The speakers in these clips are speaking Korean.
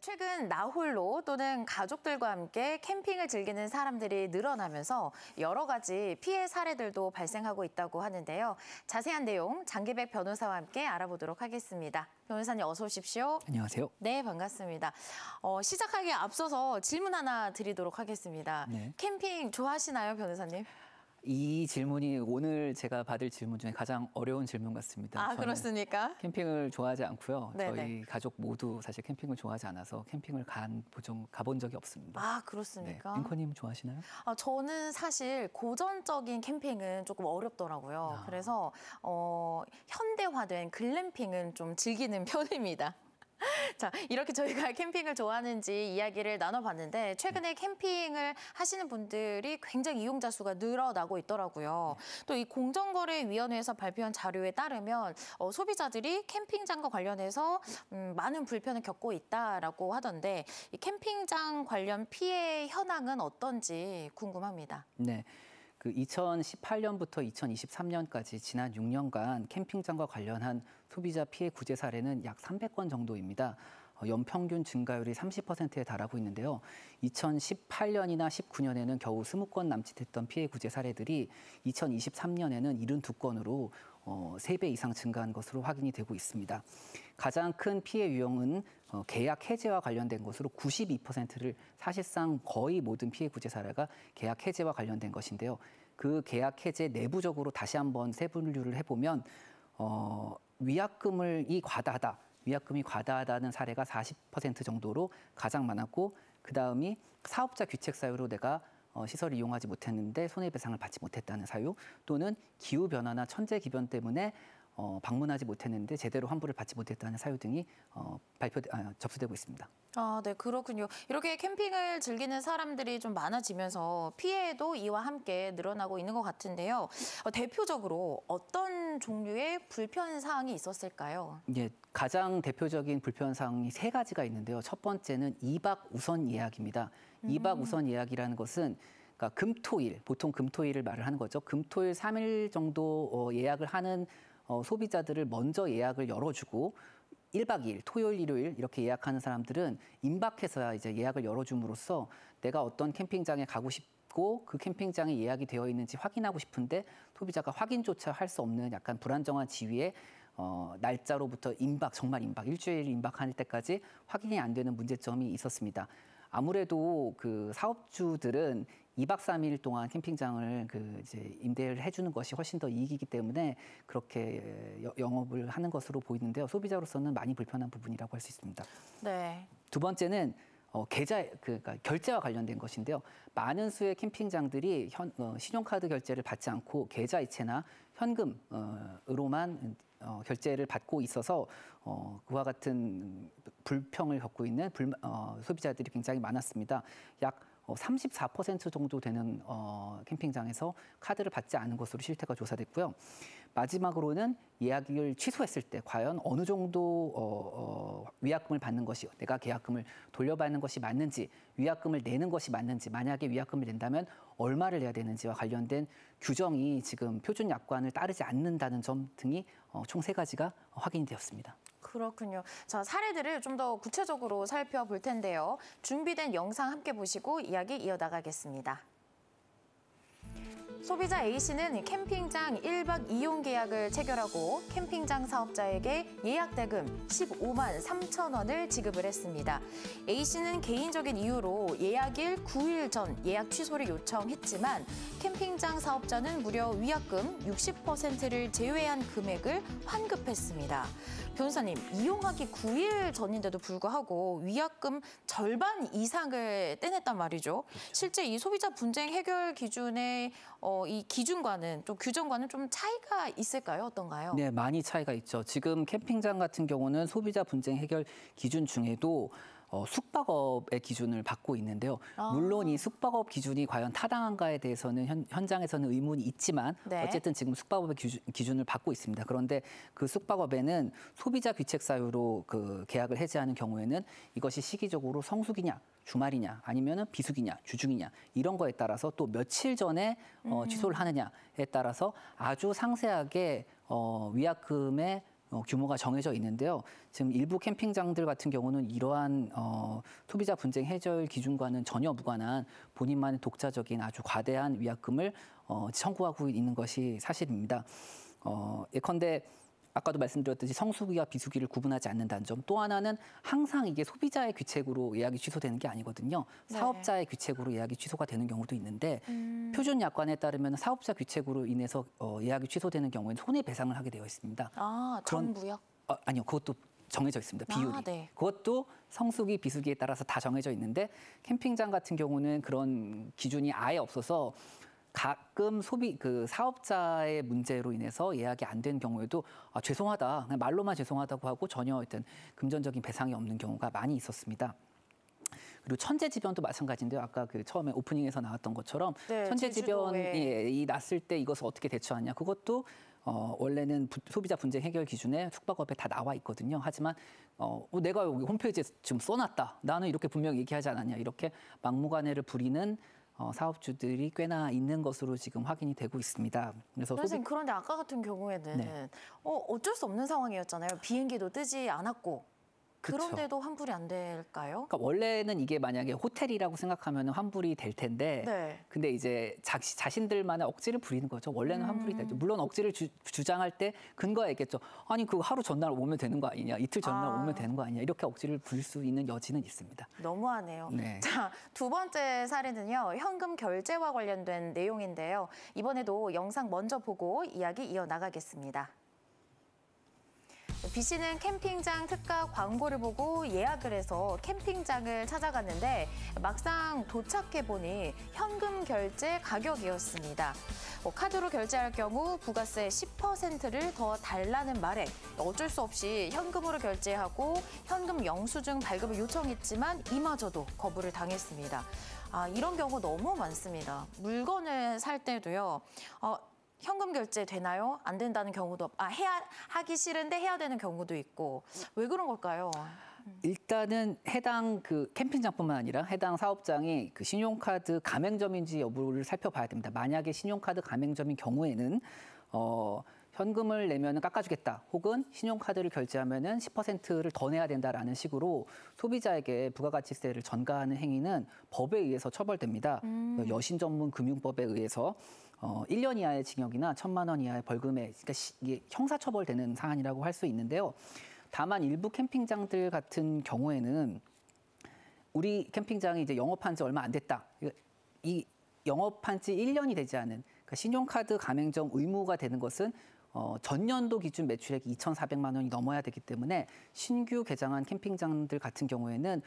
최근 나홀로 또는 가족들과 함께 캠핑을 즐기는 사람들이 늘어나면서 여러 가지 피해 사례들도 발생하고 있다고 하는데요. 자세한 내용 장기백 변호사와 함께 알아보도록 하겠습니다. 변호사님 어서 오십시오. 안녕하세요. 네, 반갑습니다. 시작하기에 앞서서 질문 하나 드리도록 하겠습니다. 네. 캠핑 좋아하시나요, 변호사님? 이 질문이 오늘 제가 받을 질문 중에 가장 어려운 질문 같습니다. 아, 그렇습니까? 캠핑을 좋아하지 않고요. 네네. 저희 가족 모두 사실 캠핑을 좋아하지 않아서 캠핑을 가본 적이 없습니다. 아, 그렇습니까? 네. 앵커님 좋아하시나요? 저는 사실 고전적인 캠핑은 조금 어렵더라고요. 그래서 현대화된 글램핑은 좀 즐기는 편입니다. 자, 이렇게 저희가 캠핑을 좋아하는지 이야기를 나눠봤는데 최근에 캠핑을 하시는 분들이 굉장히 이용자 수가 늘어나고 있더라고요. 또 이 공정거래위원회에서 발표한 자료에 따르면 소비자들이 캠핑장과 관련해서 많은 불편을 겪고 있다라고 하던데 이 캠핑장 관련 피해 현황은 어떤지 궁금합니다. 네. 그 2018년부터 2023년까지 지난 6년간 캠핑장과 관련한 소비자 피해 구제 사례는 약 300건 정도입니다. 연평균 증가율이 30%에 달하고 있는데요. 2018년이나 19년에는 겨우 20건 남짓했던 피해 구제 사례들이 2023년에는 72건으로 3배 이상 증가한 것으로 확인이 되고 있습니다. 가장 큰 피해 유형은 계약 해지와 관련된 것으로 92%를 사실상 거의 모든 피해 구제 사례가 계약 해지와 관련된 것인데요. 그 계약 해제 내부적으로 다시 한번 세분류를 해보면 위약금이 과다하다는 사례가 40% 정도로 가장 많았고 그다음이 사업자 귀책 사유로 내가 시설을 이용하지 못했는데 손해배상을 받지 못했다는 사유 또는 기후변화나 천재기변 때문에 방문하지 못했는데 제대로 환불을 받지 못했다는 사유 등이 접수되고 있습니다. 아, 네, 그렇군요. 이렇게 캠핑을 즐기는 사람들이 좀 많아지면서 피해도 이와 함께 늘어나고 있는 것 같은데요. 대표적으로 어떤 종류의 불편 사항이 있었을까요? 예, 가장 대표적인 불편 사항이 3가지가 있는데요. 첫 번째는 2박 우선 예약입니다. 2박 우선 예약이라는 것은 그러니까 금토일, 보통 금토일을 말을 하는 거죠. 금토일 3일 정도 예약을 하는 소비자들을 먼저 예약을 열어주고 1박 2일, 토요일, 일요일 이렇게 예약하는 사람들은 임박해서야 이제 예약을 열어줌으로써 내가 어떤 캠핑장에 가고 싶고 그 캠핑장에 예약이 되어 있는지 확인하고 싶은데 소비자가 확인조차 할 수 없는 약간 불안정한 지위에 날짜로부터 정말 일주일 임박할 때까지 확인이 안 되는 문제점이 있었습니다. 아무래도 그 사업주들은 2박 3일 동안 캠핑장을 이제 임대를 해주는 것이 훨씬 더 이익이기 때문에 그렇게 영업을 하는 것으로 보이는데요. 소비자로서는 많이 불편한 부분이라고 할 수 있습니다. 네. 두 번째는 그러니까 결제와 관련된 것인데요. 많은 수의 캠핑장들이 신용카드 결제를 받지 않고 계좌이체나 현금으로만 결제를 받고 있어서 그와 같은 불평을 겪고 있는 소비자들이 굉장히 많았습니다. 약 34% 정도 되는 캠핑장에서 카드를 받지 않은 것으로 실태가 조사됐고요. 마지막으로는 예약을 취소했을 때 과연 어느 정도 위약금을 받는 것이 내가 계약금을 돌려받는 것이 맞는지 위약금을 내는 것이 맞는지 만약에 위약금을 낸다면 얼마를 내야 되는지와 관련된 규정이 지금 표준 약관을 따르지 않는다는 점 등이 총 3가지가 확인이 되었습니다. 그렇군요. 자, 사례들을 좀 더 구체적으로 살펴볼 텐데요. 준비된 영상 함께 보시고 이야기 이어나가겠습니다. 소비자 A씨는 캠핑장 1박 이용 계약을 체결하고 캠핑장 사업자에게 예약 대금 15만 3천 원을 지급을 했습니다. A씨는 개인적인 이유로 예약일 9일 전 예약 취소를 요청했지만 캠핑장 사업자는 무려 위약금 60%를 제외한 금액을 환급했습니다. 변호사님, 이용하기 9일 전인데도 불구하고 위약금 절반 이상을 떼냈단 말이죠. 실제 이 소비자 분쟁 해결 기준의 이 기준과는 또 규정과는 좀 차이가 있을까요? 어떤가요? 네, 많이 차이가 있죠. 지금 캠핑장 같은 경우는 소비자 분쟁 해결 기준 중에도 숙박업의 기준을 받고 있는데요. 물론 이 숙박업 기준이 과연 타당한가에 대해서는 현장에서는 의문이 있지만 네. 어쨌든 지금 숙박업의 기준을 받고 있습니다. 그런데 그 숙박업에는 소비자 귀책 사유로 그 계약을 해지하는 경우에는 이것이 시기적으로 성수기냐 주말이냐 아니면은 비수기냐 주중이냐 이런 거에 따라서 또 며칠 전에 취소를 하느냐에 따라서 아주 상세하게 위약금의 규모가 정해져 있는데요. 지금 일부 캠핑장들 같은 경우는 이러한 소비자 분쟁 해결 기준과는 전혀 무관한 본인만의 독자적인 아주 과대한 위약금을 청구하고 있는 것이 사실입니다. 예컨대 아까도 말씀드렸듯이 성수기와 비수기를 구분하지 않는다는 점. 또 하나는 항상 이게 소비자의 귀책으로 예약이 취소되는 게 아니거든요. 네. 사업자의 귀책으로 예약이 취소가 되는 경우도 있는데 표준 약관에 따르면 사업자 귀책으로 인해서 예약이 취소되는 경우에는 손해배상을 하게 되어 있습니다. 아, 전부요? 아니요. 그것도 정해져 있습니다. 비율이. 아, 네. 그것도 성수기, 비수기에 따라서 다 정해져 있는데 캠핑장 같은 경우는 그런 기준이 아예 없어서 가끔 사업자의 문제로 인해서 예약이 안 된 경우에도 죄송하다, 그냥 말로만 죄송하다고 하고 전혀 어떤 금전적인 배상이 없는 경우가 많이 있었습니다. 그리고 천재지변도 마찬가지인데요. 아까 처음에 오프닝에서 나왔던 것처럼 네, 천재지변이 났을 때 이것을 어떻게 대처하냐. 그것도 원래는 소비자 분쟁 해결 기준에 숙박업에 다 나와 있거든요. 하지만 내가 여기 홈페이지에 지금 써놨다. 나는 이렇게 분명히 얘기하지 않았냐. 이렇게 막무가내를 부리는 사업주들이 꽤나 있는 것으로 지금 확인이 되고 있습니다. 그래서 선생님, 그런데 아까 같은 경우에는 네. 어쩔 수 없는 상황이었잖아요. 비행기도 뜨지 않았고. 그쵸. 그런데도 환불이 안 될까요? 그러니까 원래는 이게 만약에 호텔이라고 생각하면 환불이 될 텐데, 네. 근데 이제 자신들만의 억지를 부리는 거죠. 원래는 환불이 되죠. 물론 억지를 주장할 때 근거가 있겠죠. 아니 그거 하루 전날 오면 되는 거 아니냐, 이틀 전날 오면 되는 거 아니냐, 이렇게 억지를 부릴 수 있는 여지는 있습니다. 너무하네요. 네. 자, 두 번째 사례는요. 현금 결제와 관련된 내용인데요. 이번에도 영상 먼저 보고 이야기 이어나가겠습니다. B 씨는 캠핑장 특가 광고를 보고 예약을 해서 캠핑장을 찾아갔는데 막상 도착해보니 현금 결제 가격이었습니다. 카드로 결제할 경우 부가세 10%를 더 달라는 말에 어쩔 수 없이 현금으로 결제하고 현금 영수증 발급을 요청했지만 이마저도 거부를 당했습니다. 이런 경우 너무 많습니다. 물건을 살 때도요. 현금 결제 되나요? 안 된다는 경우도 하기 싫은데 해야 되는 경우도 있고 왜 그런 걸까요? 일단은 해당 캠핑장뿐만 아니라 해당 사업장이 신용카드 가맹점인지 여부를 살펴봐야 됩니다. 만약에 신용카드 가맹점인 경우에는 현금을 내면 깎아주겠다, 혹은 신용카드를 결제하면 10%를 더 내야 된다라는 식으로 소비자에게 부가가치세를 전가하는 행위는 법에 의해서 처벌됩니다. 여신전문금융법에 의해서 1년 이하의 징역이나 1,000만 원 이하의 벌금에, 그러니까 이게 형사처벌되는 사안이라고 할 수 있는데요. 다만 일부 캠핑장들 같은 경우에는 우리 캠핑장이 이제 영업한 지 얼마 안 됐다. 이 영업한 지 1년이 되지 않은, 그러니까 신용카드 가맹점 의무가 되는 것은 전년도 기준 매출액이 2,400만 원이 넘어야 되기 때문에 신규 개장한 캠핑장들 같은 경우에는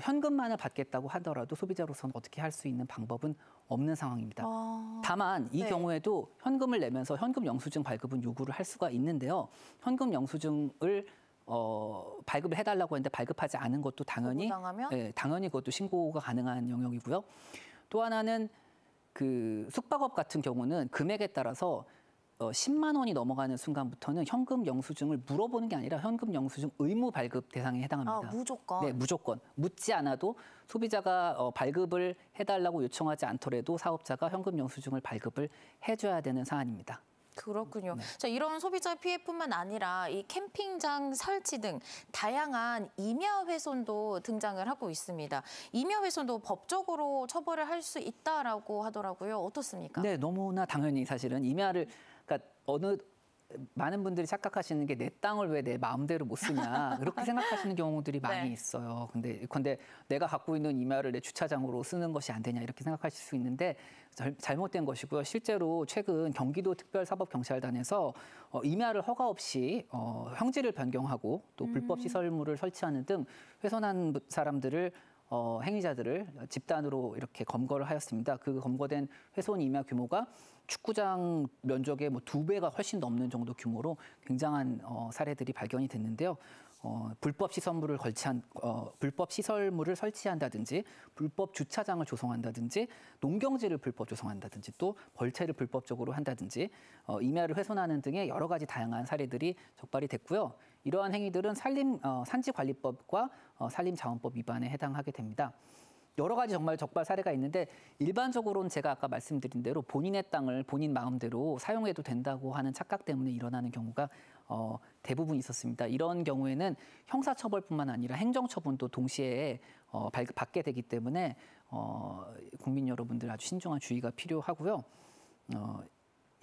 현금만을 받겠다고 하더라도 소비자로서는 어떻게 할 수 있는 방법은 없는 상황입니다. 다만 이 네. 경우에도 현금을 내면서 현금 영수증 발급은 요구를 할 수가 있는데요. 현금 영수증을 발급을 해달라고 했는데 발급하지 않은 것도 당연히 당연히 그것도 신고가 가능한 영역이고요. 또 하나는 숙박업 같은 경우는 금액에 따라서 10만 원이 넘어가는 순간부터는 현금 영수증을 물어보는 게 아니라 현금 영수증 의무 발급 대상에 해당합니다. 무조건? 네, 무조건. 묻지 않아도 소비자가 발급을 해달라고 요청하지 않더라도 사업자가 현금 영수증을 발급을 해줘야 되는 사안입니다. 그렇군요. 자, 이런 소비자 피해뿐만 아니라 이 캠핑장 설치 등 다양한 임야훼손도 등장을 하고 있습니다. 임야훼손도 법적으로 처벌을 할 수 있다라고 하더라고요. 어떻습니까? 네, 너무나 당연히 사실은 그러니까 많은 분들이 착각하시는 게 내 땅을 왜 내 마음대로 못 쓰냐, 그렇게 생각하시는 경우들이 많이 네. 있어요. 근데 내가 갖고 있는 임야를 내 주차장으로 쓰는 것이 안 되냐, 이렇게 생각하실 수 있는데 잘못된 것이고요. 실제로 최근 경기도 특별사법경찰단에서 임야를 허가 없이 형지를 변경하고 또 불법 시설물을 설치하는 등 훼손한 사람들을 행위자들을 집단으로 이렇게 검거를 하였습니다. 그 검거된 훼손 임야 규모가 축구장 면적의 2배가 훨씬 넘는 정도 규모로 굉장한 사례들이 발견이 됐는데요. 불법 시설물을 설치한다든지, 불법 주차장을 조성한다든지, 농경지를 불법 조성한다든지, 또 벌채를 불법적으로 한다든지, 임야를 훼손하는 등의 여러 가지 다양한 사례들이 적발이 됐고요. 이러한 행위들은 산지관리법과 산림자원법 위반에 해당하게 됩니다. 여러 가지 정말 적발 사례가 있는데 일반적으로는 제가 아까 말씀드린 대로 본인의 땅을 본인 마음대로 사용해도 된다고 하는 착각 때문에 일어나는 경우가 대부분 있었습니다. 이런 경우에는 형사처벌뿐만 아니라 행정처분도 동시에 받게 되기 때문에 국민 여러분들 아주 신중한 주의가 필요하고요.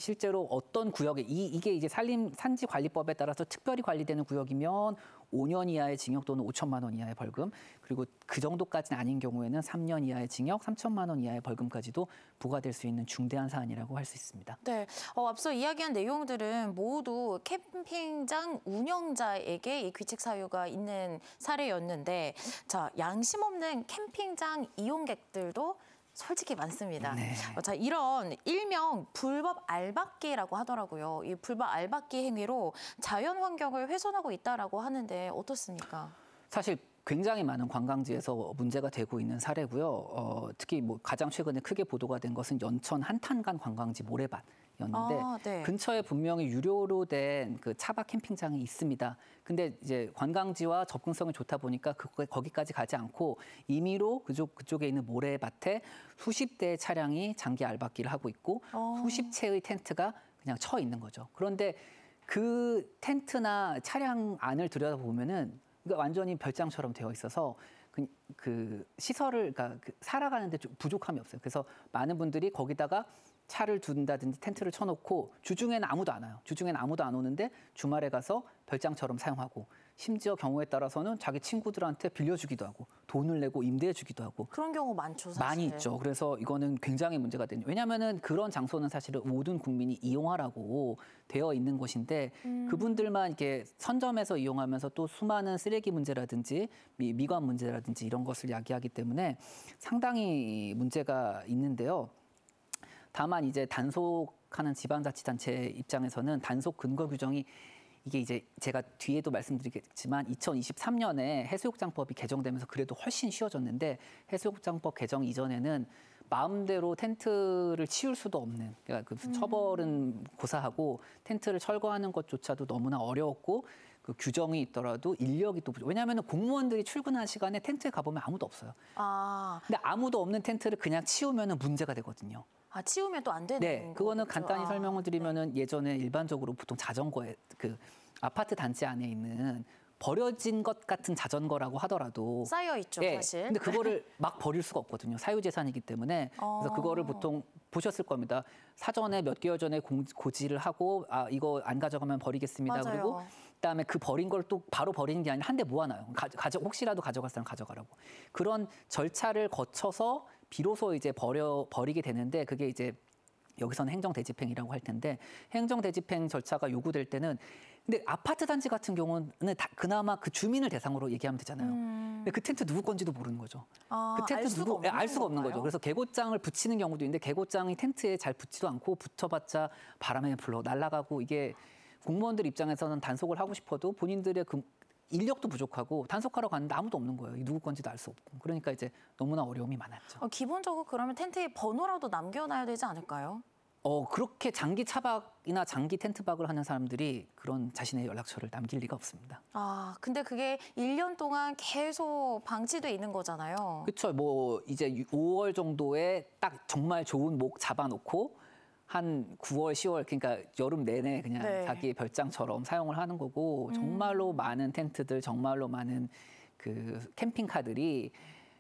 실제로 어떤 구역에 이게 이제 산지관리법에 따라서 특별히 관리되는 구역이면 5년 이하의 징역 또는 5천만 원 이하의 벌금, 그리고 그 정도까지는 아닌 경우에는 3년 이하의 징역, 3천만 원 이하의 벌금까지도 부과될 수 있는 중대한 사안이라고 할 수 있습니다. 네, 앞서 이야기한 내용들은 모두 캠핑장 운영자에게 이 규칙 사유가 있는 사례였는데, 자, 양심 없는 캠핑장 이용객들도 솔직히 많습니다. 네. 자, 이런 일명 불법 알박기라고 하더라고요. 이 불법 알박기 행위로 자연 환경을 훼손하고 있다라고 하는데 어떻습니까? 사실 굉장히 많은 관광지에서 문제가 되고 있는 사례고요. 특히 뭐 가장 최근에 크게 보도가 된 것은 연천 한탄간 관광지 모래밭이었는데 네. 근처에 분명히 유료로 된 그 차박 캠핑장이 있습니다. 근데 이제 관광지와 접근성이 좋다 보니까 거기까지 가지 않고 임의로 그쪽에 있는 모래밭에 수십 대의 차량이 장기 알박기를 하고 있고 수십 채의 텐트가 그냥 쳐 있는 거죠. 그런데 그 텐트나 차량 안을 들여다보면은 완전히 별장처럼 되어 있어서 그 시설을, 그러니까 살아가는데 좀 부족함이 없어요. 그래서 많은 분들이 거기다가 차를 둔다든지 텐트를 쳐놓고 주중에는 아무도 안 와요. 주중에는 아무도 안 오는데 주말에 가서 별장처럼 사용하고, 심지어 경우에 따라서는 자기 친구들한테 빌려주기도 하고 돈을 내고 임대해주기도 하고. 그런 경우 많죠, 사실. 많이 있죠. 그래서 이거는 굉장히 문제가 되는. 왜냐하면은 그런 장소는 사실은 모든 국민이 이용하라고 되어 있는 곳인데 그분들만 이렇게 선점해서 이용하면서 또 수많은 쓰레기 문제라든지 미관 문제라든지 이런 것을 야기하기 때문에 상당히 문제가 있는데요. 다만 이제 단속하는 지방자치단체 입장에서는 단속 근거 규정이 이게 이제 제가 뒤에도 말씀드리겠지만 2023년에 해수욕장법이 개정되면서 그래도 훨씬 쉬워졌는데, 해수욕장법 개정 이전에는 마음대로 텐트를 치울 수도 없는, 그러니까 그 처벌은 고사하고 텐트를 철거하는 것조차도 너무나 어려웠고, 그 규정이 있더라도 인력이 또 부족. 왜냐하면 공무원들이 출근한 시간에 텐트에 가보면 아무도 없어요. 근데 아무도 없는 텐트를 그냥 치우면 문제가 되거든요. 치우면 또 안 되는 네, 그거는 거겠죠. 간단히 설명을 드리면은 예전에 일반적으로 보통 자전거에 그 아파트 단지 안에 있는 버려진 것 같은 자전거라고 하더라도 쌓여 있죠, 예, 사실. 근데 그거를 막 버릴 수가 없거든요. 사유재산이기 때문에. 그래서 그거를 보통 보셨을 겁니다. 사전에 몇 개월 전에 고지를 하고 이거 안 가져가면 버리겠습니다. 맞아요. 그리고 그다음에 그 버린 걸 또 바로 버리는 게 아니라 한 대 모아놔요. 혹시라도 가져갈 사람 가져가라고. 그런 절차를 거쳐서 비로소 이제 버리게 되는데, 그게 이제 여기서는 행정대집행이라고 할 텐데, 행정대집행 절차가 요구될 때는, 근데 아파트 단지 같은 경우는 그나마 그 주민을 대상으로 얘기하면 되잖아요. 근데 그 텐트 누구 건지도 모르는 거죠. 그 텐트 알 수가 없는 거죠. 그래서 개고장을 붙이는 경우도 있는데 개고장이 텐트에 잘 붙지도 않고 붙어봤자 바람에 불러 날아가고, 이게 공무원들 입장에서는 단속을 하고 싶어도 본인들의 인력도 부족하고 단속하러 갔는데 아무도 없는 거예요. 누구 건지도 알 수 없고. 그러니까 이제 너무나 어려움이 많았죠. 기본적으로 그러면 텐트에 번호라도 남겨놔야 되지 않을까요? 그렇게 장기 차박이나 장기 텐트박을 하는 사람들이 그런 자신의 연락처를 남길 리가 없습니다. 근데 그게 1년 동안 계속 방치돼 있는 거잖아요. 그렇죠. 뭐 이제 5월 정도에 딱 정말 좋은 목 잡아놓고 한 9월, 10월, 그러니까 여름 내내 그냥 자기의 별장처럼 사용을 하는 거고, 정말로 많은 텐트들, 정말로 많은 그 캠핑카들이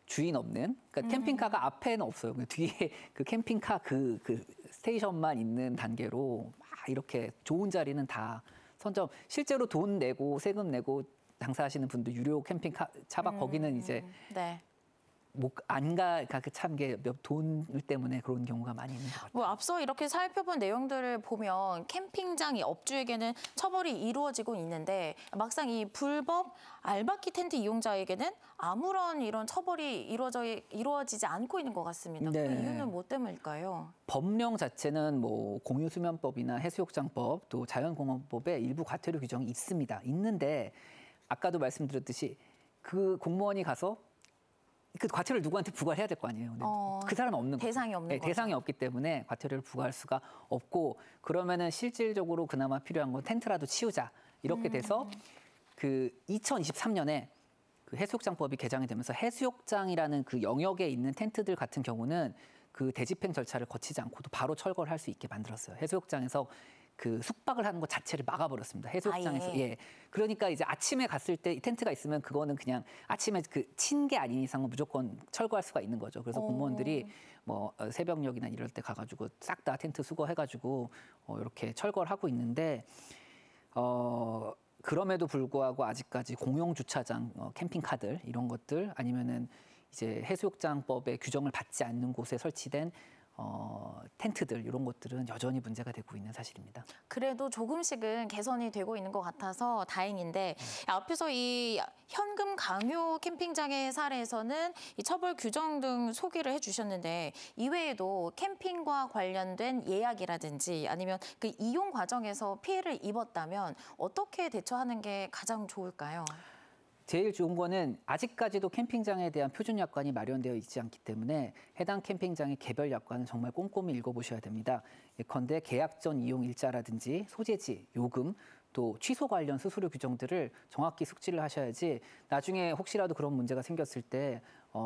주인 없는, 그러니까 캠핑카가 앞에는 없어요. 뒤에 그 캠핑카 그 스테이션만 있는 단계로 막 이렇게 좋은 자리는 다 선점, 실제로 돈 내고 세금 내고 장사하시는 분들 유료 캠핑카 차박 거기는 이제 안 가, 참 돈 때문에 그런 경우가 많이 있는 것 같아요. 앞서 이렇게 살펴본 내용들을 보면 캠핑장 이 업주에게는 처벌이 이루어지고 있는데, 막상 이 불법 알박기 텐트 이용자에게는 아무런 이런 처벌이 이루어지지 않고 있는 것 같습니다. 그 이유는 뭐 때문일까요? 법령 자체는 뭐 공유수면법이나 해수욕장법, 또 자연공원법에 일부 과태료 규정이 있습니다. 있는데 아까도 말씀드렸듯이 그 공무원이 가서 그 과태료를 누구한테 부과해야 될 거 아니에요. 근데 그 사람은 없는 대상이 없는 거죠. 대상이 없기 때문에 과태료를 부과할 수가 없고, 그러면은 실질적으로 그나마 필요한 건 텐트라도 치우자 이렇게 돼서 그 2023년에 그 해수욕장법이 개정이 되면서 해수욕장이라는 그 영역에 있는 텐트들 같은 경우는 그 대집행 절차를 거치지 않고도 바로 철거를 할 수 있게 만들었어요. 해수욕장에서 그 숙박을 하는 것 자체를 막아버렸습니다. 해수욕장에서. 예. 그러니까 이제 아침에 갔을 때 이 텐트가 있으면 그거는 그냥 아침에 그 친 게 아닌 이상은 무조건 철거할 수가 있는 거죠. 그래서 공무원들이 뭐 새벽녘이나 이럴 때 가가지고 싹 다 텐트 수거해가지고 이렇게 철거를 하고 있는데 그럼에도 불구하고 아직까지 공용 주차장, 캠핑카들 이런 것들 아니면은 이제 해수욕장법의 규정을 받지 않는 곳에 설치된 텐트들 이런 것들은 여전히 문제가 되고 있는 사실입니다. 그래도 조금씩은 개선이 되고 있는 것 같아서 다행인데 앞에서 이 현금 강요 캠핑장의 사례에서는 이 처벌 규정 등 소개를 해주셨는데 이외에도 캠핑과 관련된 예약이라든지 아니면 그 이용 과정에서 피해를 입었다면 어떻게 대처하는 게 가장 좋을까요? 제일 좋은 거는 아직까지도 캠핑장에 대한 표준 약관이 마련되어 있지 않기 때문에 해당 캠핑장의 개별 약관은 정말 꼼꼼히 읽어보셔야 됩니다. 예컨대 계약 전 이용 일자라든지 소재지, 요금, 또 취소 관련 수수료 규정들을 정확히 숙지를 하셔야지 나중에 혹시라도 그런 문제가 생겼을 때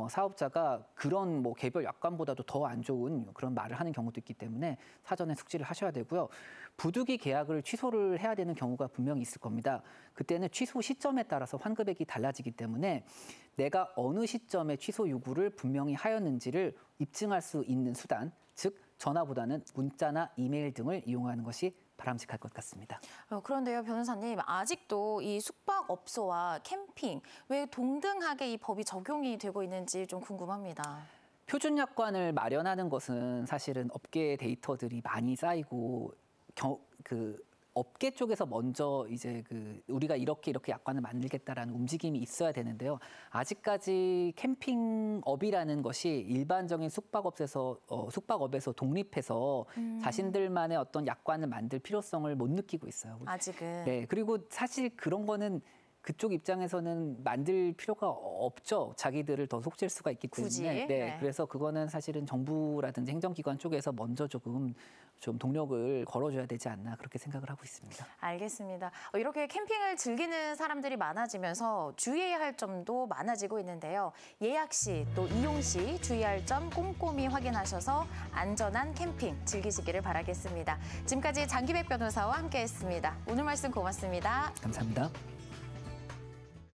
사업자가 그런 뭐 개별 약관보다도 더 안 좋은 그런 말을 하는 경우도 있기 때문에 사전에 숙지를 하셔야 되고요. 부득이 계약을 취소를 해야 되는 경우가 분명히 있을 겁니다. 그때는 취소 시점에 따라서 환급액이 달라지기 때문에 내가 어느 시점에 취소 요구를 분명히 하였는지를 입증할 수 있는 수단, 즉 전화보다는 문자나 이메일 등을 이용하는 것이 바람직할 것 같습니다. 그런데요, 변호사님, 아직도 이 숙박업소와 캠핑 왜 동등하게 이 법이 적용이 되고 있는지 좀 궁금합니다. 표준 약관을 마련하는 것은 사실은 업계 데이터들이 많이 쌓이고 업계 쪽에서 먼저 이제 우리가 이렇게 약관을 만들겠다라는 움직임이 있어야 되는데요. 아직까지 캠핑업이라는 것이 일반적인 숙박업에서 독립해서 자신들만의 어떤 약관을 만들 필요성을 못 느끼고 있어요. 아직은. 네, 그리고 사실 그런 거는 그쪽 입장에서는 만들 필요가 없죠. 자기들을 더 속질 수가 있기 때문에. 굳이? 네, 그래서 그거는 사실은 정부라든지 행정기관 쪽에서 먼저 조금 좀 동력을 걸어줘야 되지 않나 그렇게 생각을 하고 있습니다. 알겠습니다. 이렇게 캠핑을 즐기는 사람들이 많아지면서 주의해야 할 점도 많아지고 있는데요. 예약 시 또 이용 시 주의할 점 꼼꼼히 확인하셔서 안전한 캠핑 즐기시기를 바라겠습니다. 지금까지 장기백 변호사와 함께했습니다. 오늘 말씀 고맙습니다. 감사합니다.